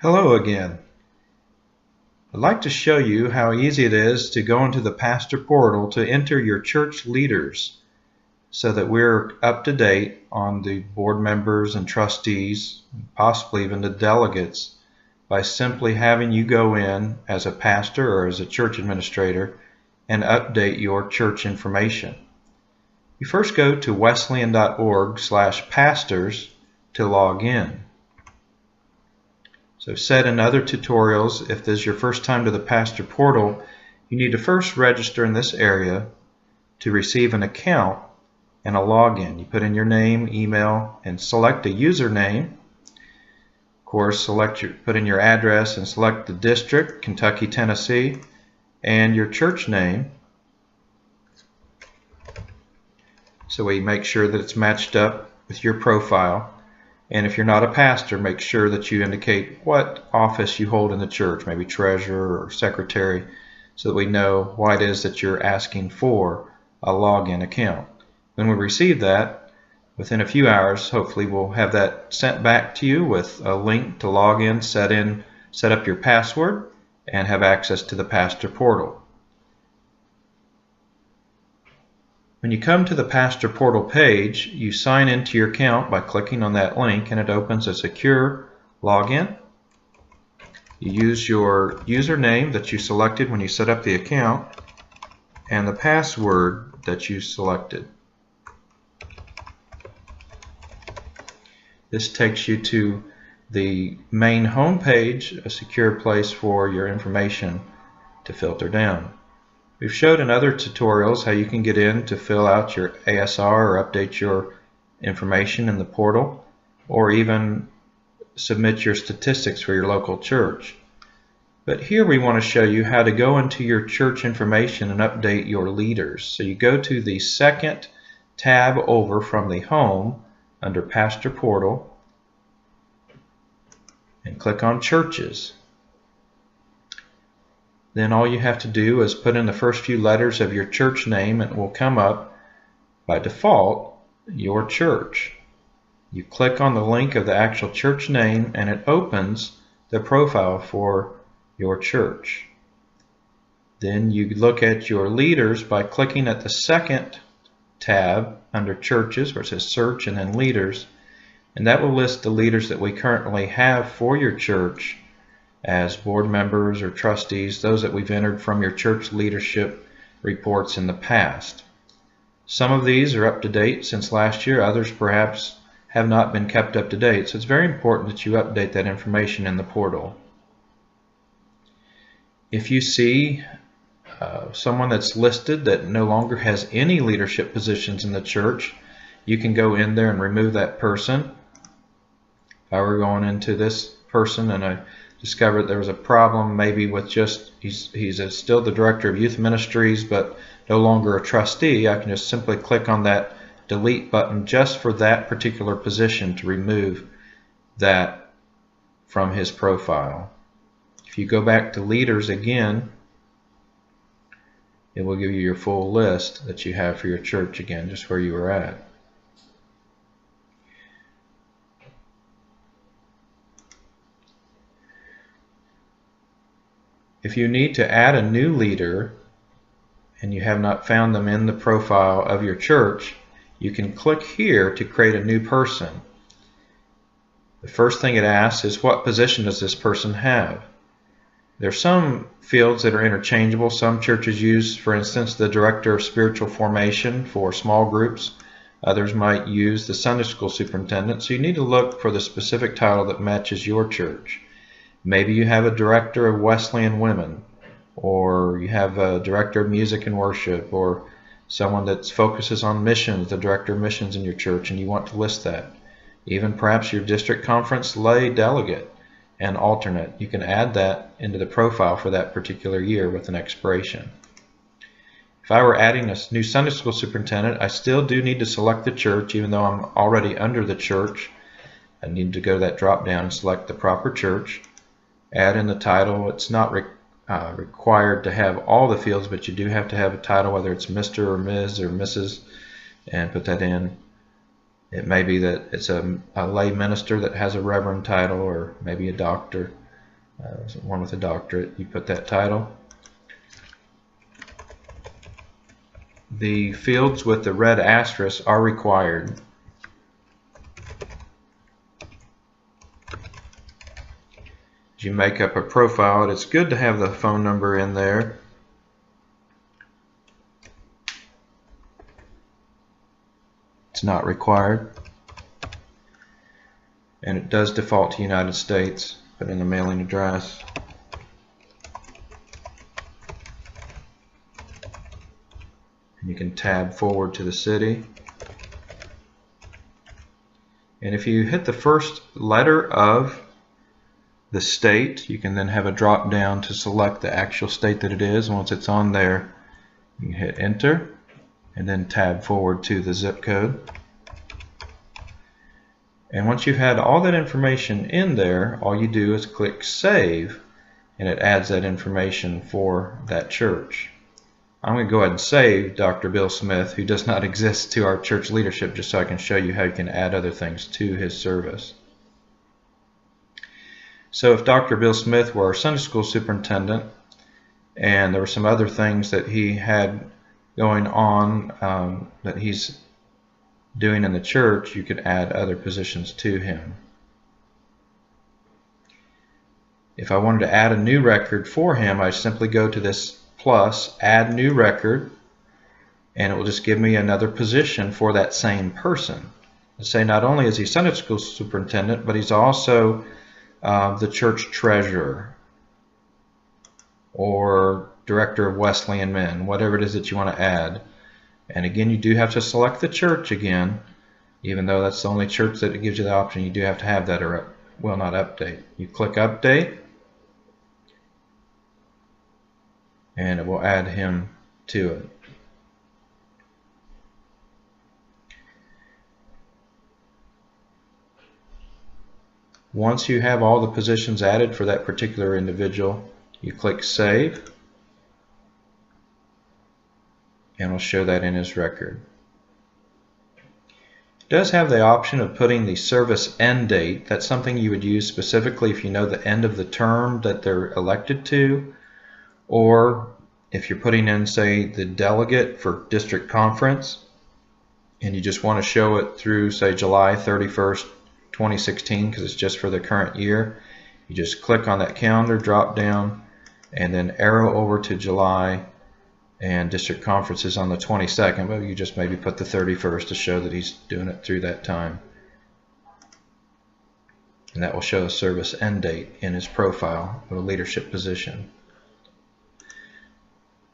Hello again. I'd like to show you how easy it is to go into the pastor portal to enter your church leaders so that we're up to date on the board members and trustees, possibly even the delegates, by simply having you go in as a pastor or as a church administrator and update your church information. You first go to wesleyan.org/pastors to log in. So I've said in other tutorials, if this is your first time to the pastor portal, you need to first register in this area to receive an account and a login. You put in your name, email, and select a username. Of course, put in your address and select the district, Kentucky, Tennessee, and your church name. So we make sure that it's matched up with your profile. And if you're not a pastor, make sure that you indicate what office you hold in the church, maybe treasurer or secretary, so that we know why it is that you're asking for a login account. When we receive that, within a few hours, hopefully we'll have that sent back to you with a link to log in, set up your password, and have access to the pastor portal. When you come to the pastor portal page, you sign into your account by clicking on that link, and it opens a secure login. You use your username that you selected when you set up the account and the password that you selected. This takes you to the main home page, a secure place for your information to filter down. We've showed in other tutorials how you can get in to fill out your ASR or update your information in the portal, or even submit your statistics for your local church. But here we want to show you how to go into your church information and update your leaders. So you go to the second tab over from the home under Pastor Portal and click on Churches. Then all you have to do is put in the first few letters of your church name, and it will come up by default your church. You click on the link of the actual church name and it opens the profile for your church. Then you look at your leaders by clicking at the second tab under Churches where it says Search and then Leaders, and that will list the leaders that we currently have for your church as board members or trustees, those that we've entered from your church leadership reports in the past. Some of these are up to date since last year, others perhaps have not been kept up to date, so it's very important that you update that information in the portal. If you see someone that's listed that no longer has any leadership positions in the church, you can go in there and remove that person. If I were going into this person and I discovered there was a problem maybe with just he's still the director of youth ministries but no longer a trustee, I can just simply click on that delete button just for that particular position to remove that from his profile. If you go back to leaders again, it will give you your full list that you have for your church again, just where you were at. If you need to add a new leader and you have not found them in the profile of your church, you can click here to create a new person. The first thing it asks is, what position does this person have? There are some fields that are interchangeable. Some churches use, for instance, the Director of Spiritual Formation for small groups. Others might use the Sunday School Superintendent. So you need to look for the specific title that matches your church. Maybe you have a Director of Wesleyan Women, or you have a Director of Music and Worship, or someone that focuses on missions, the Director of Missions in your church, and you want to list that. Even perhaps your district conference lay delegate and alternate. You can add that into the profile for that particular year with an expiration. If I were adding a new Sunday School Superintendent, I still do need to select the church, even though I'm already under the church. I need to go to that drop down and select the proper church. Add in the title. It's not required to have all the fields, but you do have to have a title, whether it's Mr. or Ms. or Mrs., and put that in. It may be that it's a lay minister that has a reverend title, or maybe a doctor. one with a doctorate, you put that title. The fields with the red asterisk are required. As you make up a profile, it's good to have the phone number in there. It's not required. And it does default to United States. Put in the mailing address. And you can tab forward to the city. And if you hit the first letter of the state, you can then have a drop down to select the actual state that it is. Once it's on there, you can hit enter and then tab forward to the zip code. And once you've had all that information in there, all you do is click save, and it adds that information for that church. I'm going to go ahead and save Dr. Bill Smith, who does not exist, to our church leadership, just so I can show you how you can add other things to his service. So if Dr. Bill Smith were our Sunday school superintendent, and there were some other things that he had going on that he's doing in the church, you could add other positions to him. If I wanted to add a new record for him, I simply go to this plus, add new record, and it will just give me another position for that same person. Let's say not only is he Sunday school superintendent, but he's also the church treasurer or director of Wesleyan Men, whatever it is that you want to add. And again, you do have to select the church again, even though that's the only church that it gives you the option. You do have to have that or it will not update. You click update, and it will add him to it. Once you have all the positions added for that particular individual, you click save, and it'll show that in his record. It does have the option of putting the service end date. That's something you would use specifically if you know the end of the term that they're elected to, or if you're putting in, say, the delegate for district conference, and you just want to show it through, say, July 31st, 2016, because it's just for the current year. You just click on that calendar drop down and then arrow over to July, and district conference is on the 22nd, but you just maybe put the 31st to show that he's doing it through that time. And that will show a service end date in his profile of a leadership position.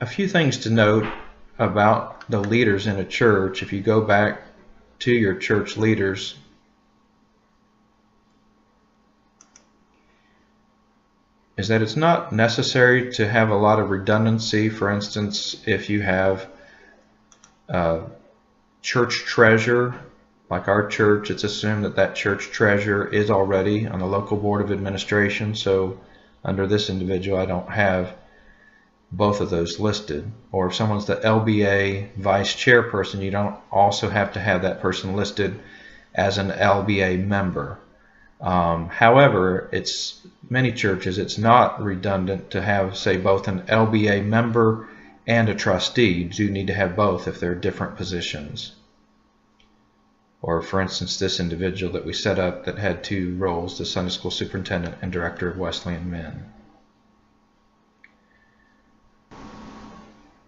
A few things to note about the leaders in a church. If you go back to your church leaders, is that it's not necessary to have a lot of redundancy. For instance, if you have a church treasurer, like our church, it's assumed that that church treasurer is already on the local board of administration. So under this individual, I don't have both of those listed. Or if someone's the LBA vice chairperson, you don't also have to have that person listed as an LBA member. However, many churches, it's not redundant to have, say, both an LBA member and a trustee. You do need to have both if they're different positions. Or, for instance, this individual that we set up that had two roles, the Sunday school superintendent and director of Wesleyan Men.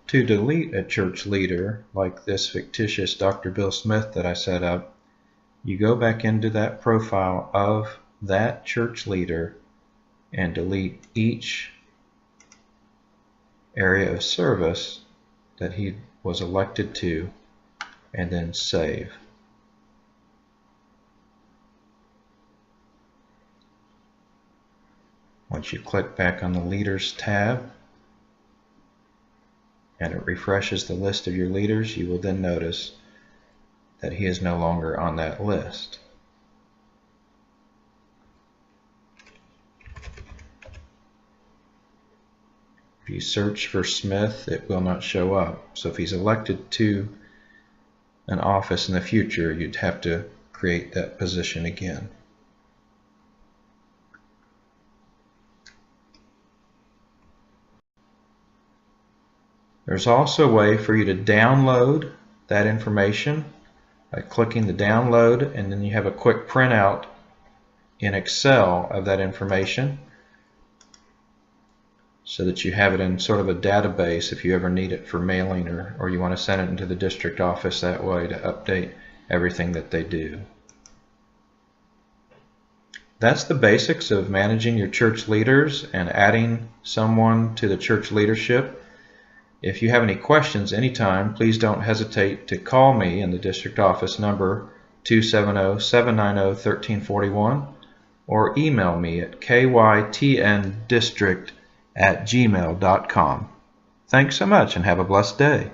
To delete a church leader, like this fictitious Dr. Bill Smith that I set up, you go back into that profile of that church leader and delete each area of service that he was elected to, and then save. Once you click back on the Leaders tab and it refreshes the list of your leaders, you will then notice that he is no longer on that list. If you search for Smith, it will not show up. So if he's elected to an office in the future, you'd have to create that position again. There's also a way for you to download that information by clicking the download, and then you have a quick printout in Excel of that information so that you have it in sort of a database if you ever need it for mailing, or you want to send it into the district office that way to update everything that they do. That's the basics of managing your church leaders and adding someone to the church leadership. If you have any questions anytime, please don't hesitate to call me in the district office number 270-790-1341 or email me at kytndistrict@gmail.com. Thanks so much and have a blessed day.